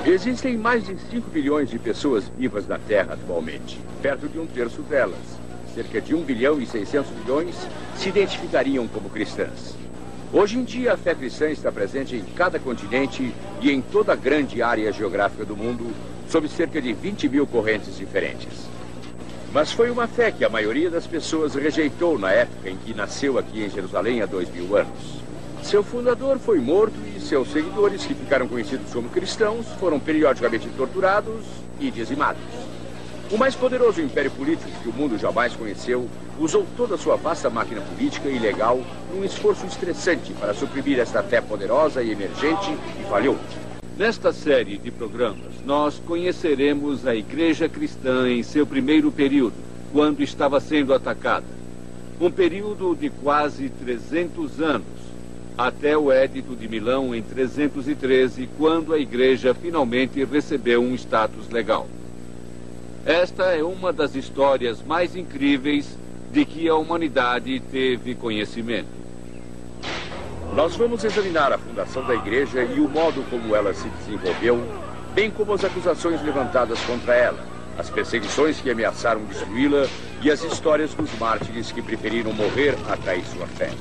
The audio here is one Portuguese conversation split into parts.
Existem mais de 5 bilhões de pessoas vivas na Terra atualmente, perto de 1/3 delas. Cerca de 1 bilhão e 600 milhões se identificariam como cristãs. Hoje em dia, a fé cristã está presente em cada continente e em toda a grande área geográfica do mundo, sob cerca de 20 mil correntes diferentes. Mas foi uma fé que a maioria das pessoas rejeitou na época em que nasceu aqui em Jerusalém há 2000 anos. Seu fundador foi morto e seus seguidores, que ficaram conhecidos como cristãos, foram periodicamente torturados e dizimados. O mais poderoso império político que o mundo jamais conheceu usou toda a sua vasta máquina política e legal num esforço estressante para suprimir esta fé poderosa e emergente e falhou. Nesta série de programas, nós conheceremos a Igreja Cristã em seu primeiro período, quando estava sendo atacada. Um período de quase 300 anos, até o Édito de Milão em 313, quando a Igreja finalmente recebeu um status legal. Esta é uma das histórias mais incríveis de que a humanidade teve conhecimento. Nós vamos examinar a fundação da Igreja e o modo como ela se desenvolveu, bem como as acusações levantadas contra ela, as perseguições que ameaçaram destruí-la e as histórias dos mártires que preferiram morrer a trair sua fé.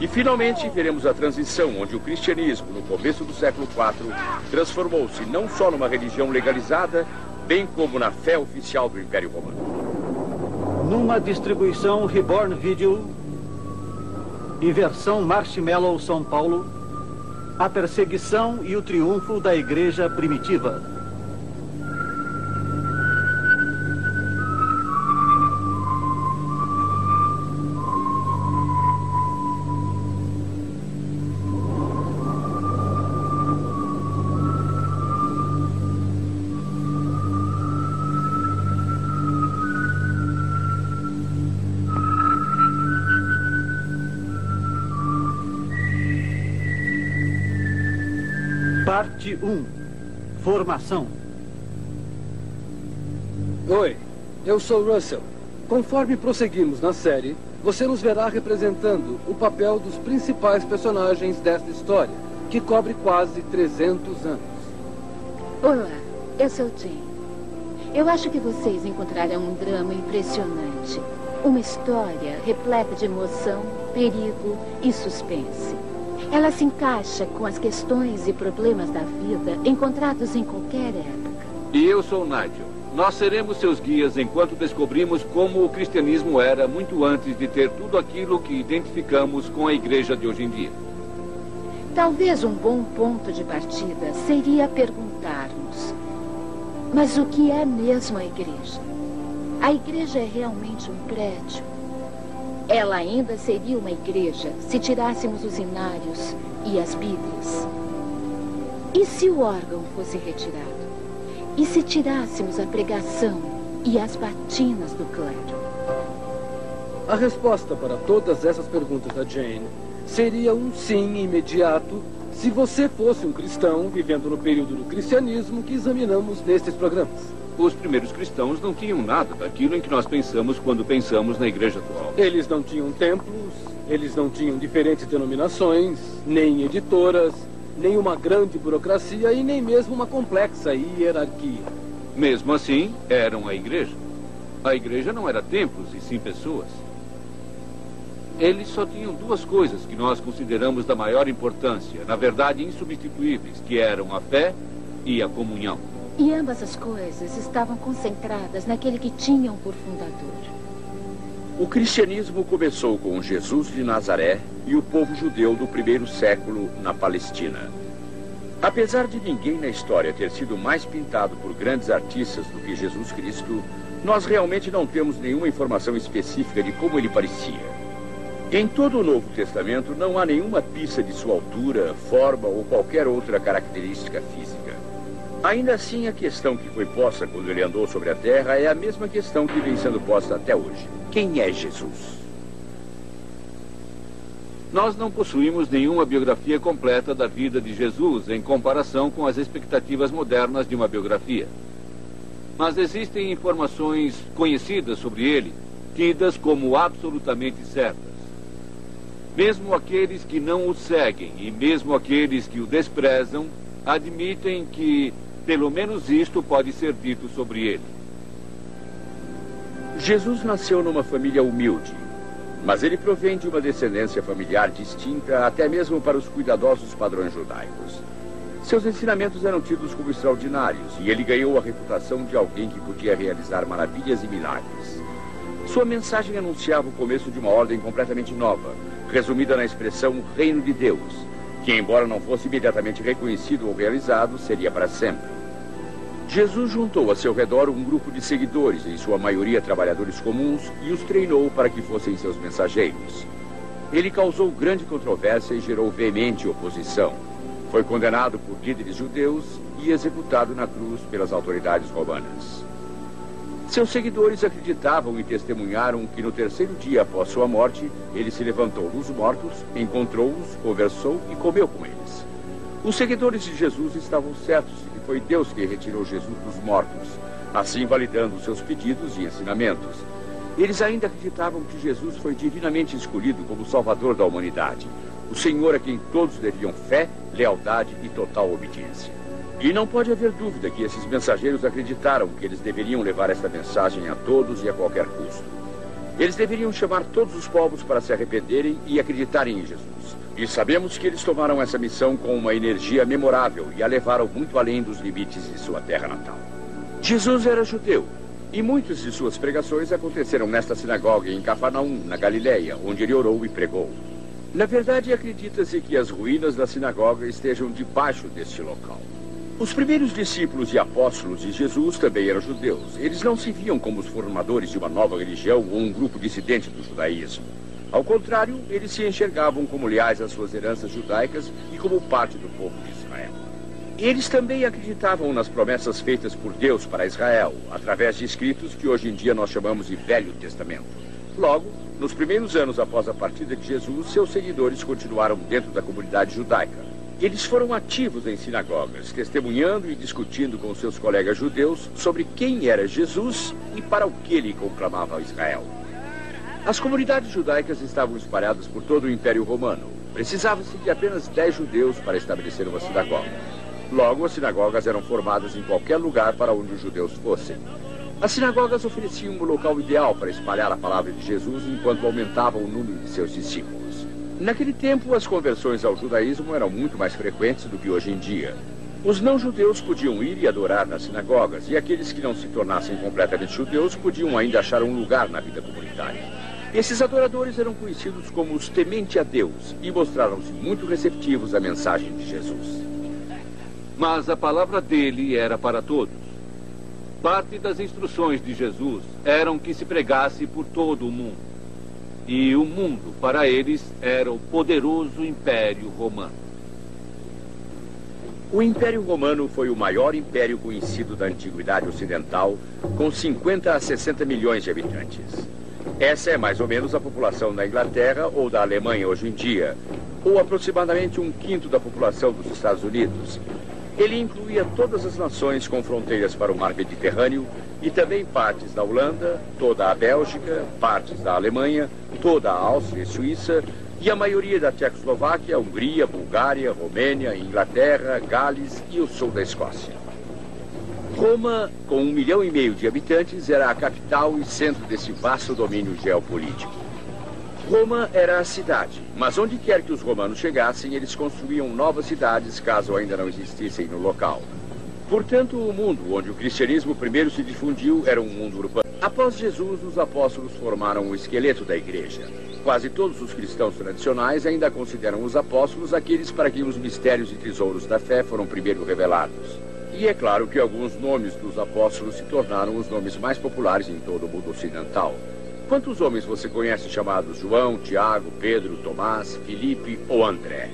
E, finalmente, veremos a transição onde o cristianismo, no começo do século IV, transformou-se não só numa religião legalizada, bem como na fé oficial do Império Romano. Numa distribuição Reborn Video e versão Marshmallow São Paulo, a perseguição e o triunfo da Igreja Primitiva. Parte 1. Formação. Oi, eu sou Russell. Conforme prosseguimos na série, você nos verá representando o papel dos principais personagens desta história, que cobre quase 300 anos. Olá, eu sou Jane. Eu acho que vocês encontrarão um drama impressionante. Uma história repleta de emoção, perigo e suspense. Ela se encaixa com as questões e problemas da vida encontrados em qualquer época. E eu sou Nigel. Nós seremos seus guias enquanto descobrimos como o cristianismo era muito antes de ter tudo aquilo que identificamos com a igreja de hoje em dia. Talvez um bom ponto de partida seria perguntar-nos: mas o que é mesmo a igreja? A igreja é realmente um prédio? Ela ainda seria uma igreja se tirássemos os inários e as bíblias. E se o órgão fosse retirado? E se tirássemos a pregação e as batinas do clero? A resposta para todas essas perguntas da Jane seria um sim imediato se você fosse um cristão vivendo no período do cristianismo que examinamos nestes programas. Os primeiros cristãos não tinham nada daquilo em que nós pensamos quando pensamos na igreja atual. Eles não tinham templos, eles não tinham diferentes denominações, nem editoras, nem uma grande burocracia e nem mesmo uma complexa hierarquia. Mesmo assim, eram a igreja. A igreja não era templos e sim pessoas. Eles só tinham duas coisas que nós consideramos da maior importância, na verdade insubstituíveis, que eram a fé e a comunhão. E ambas as coisas estavam concentradas naquele que tinham por fundador. O cristianismo começou com Jesus de Nazaré e o povo judeu do primeiro século na Palestina. Apesar de ninguém na história ter sido mais pintado por grandes artistas do que Jesus Cristo, nós realmente não temos nenhuma informação específica de como ele parecia. Em todo o Novo Testamento não há nenhuma pista de sua altura, forma ou qualquer outra característica física. Ainda assim, a questão que foi posta quando ele andou sobre a terra é a mesma questão que vem sendo posta até hoje. Quem é Jesus? Nós não possuímos nenhuma biografia completa da vida de Jesus em comparação com as expectativas modernas de uma biografia. Mas existem informações conhecidas sobre ele, tidas como absolutamente certas. Mesmo aqueles que não o seguem e mesmo aqueles que o desprezam, admitem que, pelo menos isto pode ser dito sobre ele. Jesus nasceu numa família humilde, mas ele provém de uma descendência familiar distinta até mesmo para os cuidadosos padrões judaicos. Seus ensinamentos eram tidos como extraordinários e ele ganhou a reputação de alguém que podia realizar maravilhas e milagres. Sua mensagem anunciava o começo de uma ordem completamente nova, resumida na expressão Reino de Deus, que, embora não fosse imediatamente reconhecido ou realizado, seria para sempre. Jesus juntou a seu redor um grupo de seguidores, em sua maioria trabalhadores comuns, e os treinou para que fossem seus mensageiros. Ele causou grande controvérsia e gerou veemente oposição. Foi condenado por líderes judeus e executado na cruz pelas autoridades romanas. Seus seguidores acreditavam e testemunharam que no terceiro dia após sua morte, ele se levantou dos mortos, encontrou-os, conversou e comeu com eles. Os seguidores de Jesus estavam certos de que foi Deus que retirou Jesus dos mortos, assim validando seus pedidos e ensinamentos. Eles ainda acreditavam que Jesus foi divinamente escolhido como Salvador da humanidade, o Senhor a quem todos deviam fé, lealdade e total obediência. E não pode haver dúvida que esses mensageiros acreditaram que eles deveriam levar esta mensagem a todos e a qualquer custo. Eles deveriam chamar todos os povos para se arrependerem e acreditarem em Jesus. E sabemos que eles tomaram essa missão com uma energia memorável e a levaram muito além dos limites de sua terra natal. Jesus era judeu, e muitas de suas pregações aconteceram nesta sinagoga em Cafarnaum, na Galileia, onde ele orou e pregou. Na verdade, acredita-se que as ruínas da sinagoga estejam debaixo deste local. Os primeiros discípulos e apóstolos de Jesus também eram judeus. Eles não se viam como os formadores de uma nova religião ou um grupo dissidente do judaísmo. Ao contrário, eles se enxergavam como leais às suas heranças judaicas e como parte do povo de Israel. Eles também acreditavam nas promessas feitas por Deus para Israel, através de escritos que hoje em dia nós chamamos de Velho Testamento. Logo, nos primeiros anos após a partida de Jesus, seus seguidores continuaram dentro da comunidade judaica. Eles foram ativos em sinagogas, testemunhando e discutindo com seus colegas judeus sobre quem era Jesus e para o que ele conclamava a Israel. As comunidades judaicas estavam espalhadas por todo o Império Romano. Precisava-se de apenas 10 judeus para estabelecer uma sinagoga. Logo, as sinagogas eram formadas em qualquer lugar para onde os judeus fossem. As sinagogas ofereciam um local ideal para espalhar a palavra de Jesus enquanto aumentavam o número de seus discípulos. Naquele tempo, as conversões ao judaísmo eram muito mais frequentes do que hoje em dia. Os não-judeus podiam ir e adorar nas sinagogas, e aqueles que não se tornassem completamente judeus podiam ainda achar um lugar na vida comunitária. Esses adoradores eram conhecidos como os temente a Deus e mostraram-se muito receptivos à mensagem de Jesus. Mas a palavra dele era para todos. Parte das instruções de Jesus eram que se pregasse por todo o mundo. E o mundo, para eles, era o poderoso Império Romano. O Império Romano foi o maior império conhecido da Antiguidade Ocidental, com 50 a 60 milhões de habitantes. Essa é mais ou menos a população da Inglaterra ou da Alemanha hoje em dia, ou aproximadamente 1/5 da população dos Estados Unidos. Ele incluía todas as nações com fronteiras para o mar Mediterrâneo e também partes da Holanda, toda a Bélgica, partes da Alemanha, toda a Áustria e Suíça e a maioria da Tchecoslováquia, Hungria, Bulgária, Romênia, Inglaterra, Gales e o sul da Escócia. Roma, com 1,5 milhão de habitantes, era a capital e centro desse vasto domínio geopolítico. Roma era a cidade, mas onde quer que os romanos chegassem, eles construíam novas cidades caso ainda não existissem no local. Portanto, o mundo onde o cristianismo primeiro se difundiu era um mundo urbano. Após Jesus, os apóstolos formaram o esqueleto da igreja. Quase todos os cristãos tradicionais ainda consideram os apóstolos aqueles para quem os mistérios e tesouros da fé foram primeiro revelados. E é claro que alguns nomes dos apóstolos se tornaram os nomes mais populares em todo o mundo ocidental. Quantos homens você conhece chamados João, Tiago, Pedro, Tomás, Filipe ou André?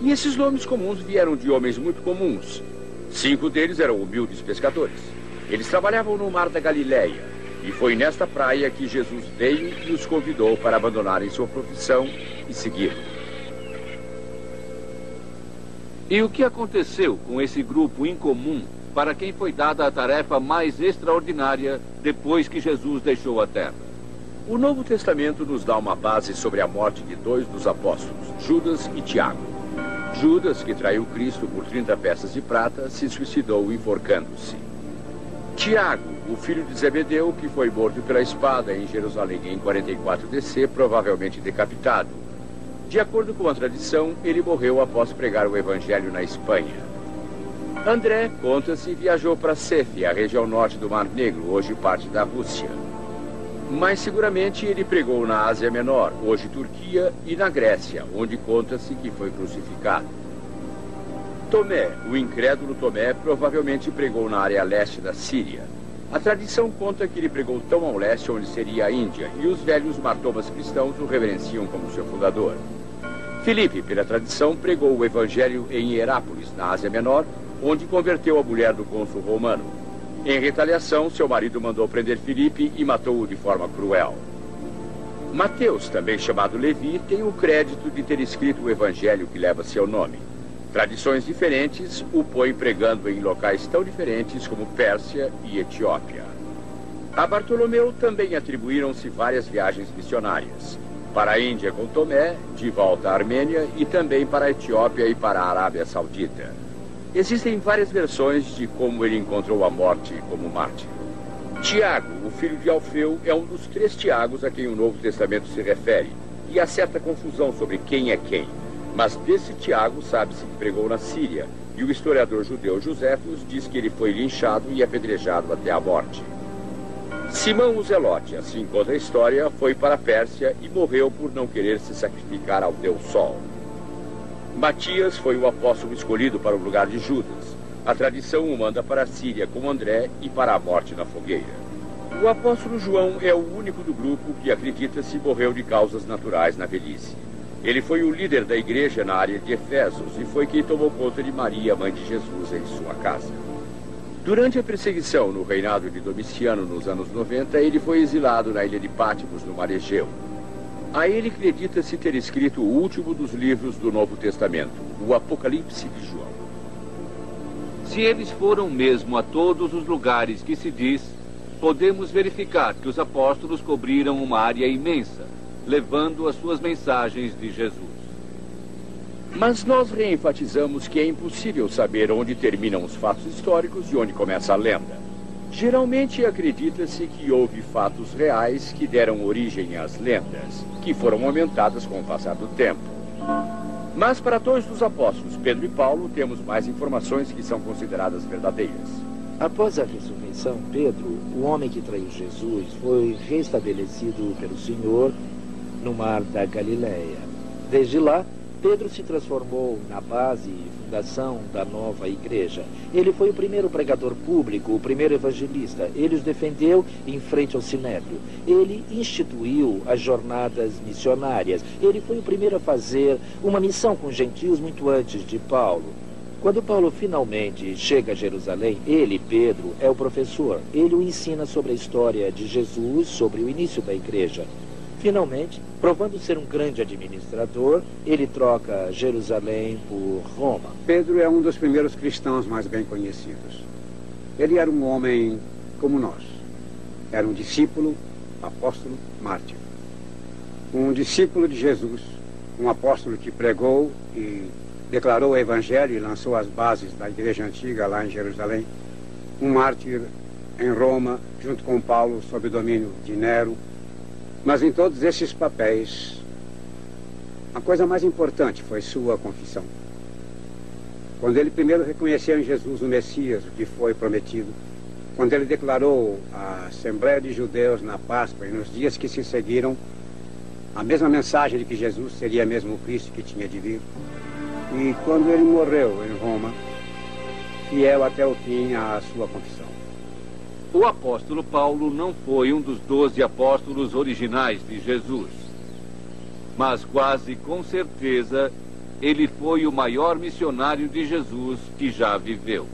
E esses nomes comuns vieram de homens muito comuns. 5 deles eram humildes pescadores. Eles trabalhavam no mar da Galileia. E foi nesta praia que Jesus veio e os convidou para abandonarem sua profissão e segui-lo. E o que aconteceu com esse grupo incomum para quem foi dada a tarefa mais extraordinária depois que Jesus deixou a terra? O Novo Testamento nos dá uma base sobre a morte de dois dos apóstolos, Judas e Tiago. Judas, que traiu Cristo por 30 peças de prata, se suicidou enforcando-se. Tiago, o filho de Zebedeu, que foi morto pela espada em Jerusalém em 44 DC, provavelmente decapitado. De acordo com a tradição, ele morreu após pregar o evangelho na Espanha. André, conta-se, viajou para Séfia, a região norte do Mar Negro, hoje parte da Rússia. Mas seguramente ele pregou na Ásia Menor, hoje Turquia, e na Grécia, onde conta-se que foi crucificado. Tomé, o incrédulo Tomé, provavelmente pregou na área leste da Síria. A tradição conta que ele pregou tão ao leste onde seria a Índia, e os velhos martomas cristãos o reverenciam como seu fundador. Filipe, pela tradição, pregou o evangelho em Hierápolis, na Ásia Menor, onde converteu a mulher do cônsul romano. Em retaliação, seu marido mandou prender Filipe e matou-o de forma cruel. Mateus, também chamado Levi, tem o crédito de ter escrito o evangelho que leva seu nome. Tradições diferentes o põem pregando em locais tão diferentes como Pérsia e Etiópia. A Bartolomeu também atribuíram-se várias viagens missionárias. Para a Índia com Tomé, de volta à Armênia e também para a Etiópia e para a Arábia Saudita. Existem várias versões de como ele encontrou a morte como mártir. Tiago, o filho de Alfeu, é um dos 3 Tiagos a quem o Novo Testamento se refere, e há certa confusão sobre quem é quem. Mas desse Tiago sabe-se que pregou na Síria, e o historiador judeu Joséfos diz que ele foi linchado e apedrejado até a morte. Simão o Zelote, assim conta a história, foi para a Pérsia e morreu por não querer se sacrificar ao Deus Sol. Matias foi o apóstolo escolhido para o lugar de Judas. A tradição o manda para a Síria com André e para a morte na fogueira. O apóstolo João é o único do grupo que acredita-se morreu de causas naturais na velhice. Ele foi o líder da igreja na área de Efésios e foi quem tomou conta de Maria, mãe de Jesus, em sua casa. Durante a perseguição no reinado de Domiciano nos anos 90, ele foi exilado na ilha de Patmos, no Mar Egeu. A ele acredita-se ter escrito o último dos livros do Novo Testamento, o Apocalipse de João. Se eles foram mesmo a todos os lugares que se diz, podemos verificar que os apóstolos cobriram uma área imensa, levando as suas mensagens de Jesus. Mas nós reenfatizamos que é impossível saber onde terminam os fatos históricos e onde começa a lenda. Geralmente acredita-se que houve fatos reais que deram origem às lendas, que foram aumentadas com o passar do tempo. Mas para dois dos apóstolos, Pedro e Paulo, temos mais informações que são consideradas verdadeiras. Após a ressurreição, Pedro, o homem que traiu Jesus, foi restabelecido pelo Senhor no mar da Galileia. Desde lá, Pedro se transformou na base e fundação da nova igreja. Ele foi o primeiro pregador público, o primeiro evangelista. Ele os defendeu em frente ao Sinédrio. Ele instituiu as jornadas missionárias. Ele foi o primeiro a fazer uma missão com os gentios muito antes de Paulo. Quando Paulo finalmente chega a Jerusalém, ele, Pedro, é o professor. Ele o ensina sobre a história de Jesus, sobre o início da igreja. Finalmente, provando ser um grande administrador, ele troca Jerusalém por Roma. Pedro é um dos primeiros cristãos mais bem conhecidos. Ele era um homem como nós. Era um discípulo, apóstolo, mártir. Um discípulo de Jesus, um apóstolo que pregou e declarou o evangelho e lançou as bases da igreja antiga lá em Jerusalém. Um mártir em Roma, junto com Paulo, sob o domínio de Nero. Mas em todos esses papéis, a coisa mais importante foi sua confissão. Quando ele primeiro reconheceu em Jesus o Messias, o que foi prometido, quando ele declarou à Assembleia de Judeus na Páscoa e nos dias que se seguiram, a mesma mensagem de que Jesus seria mesmo o Cristo que tinha de vir, e quando ele morreu em Roma, fiel até o fim à sua confissão. O apóstolo Paulo não foi um dos 12 apóstolos originais de Jesus. Mas quase com certeza, ele foi o maior missionário de Jesus que já viveu.